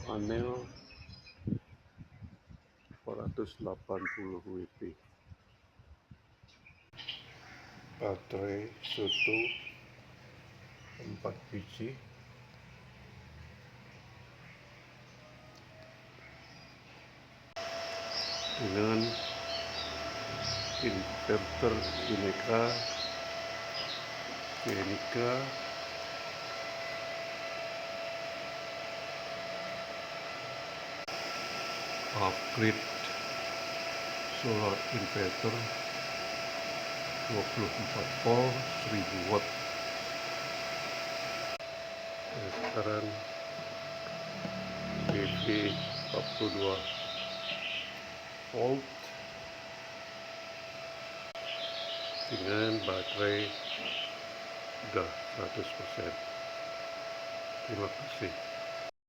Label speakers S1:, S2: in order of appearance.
S1: panel 480 WP, baterai Soto 4 biji, dengan inverter Genika upgrade solar inverter 24 volt 1000 watt, sekarang BV 42 volt dengan baterai udah 100%. Terima kasih.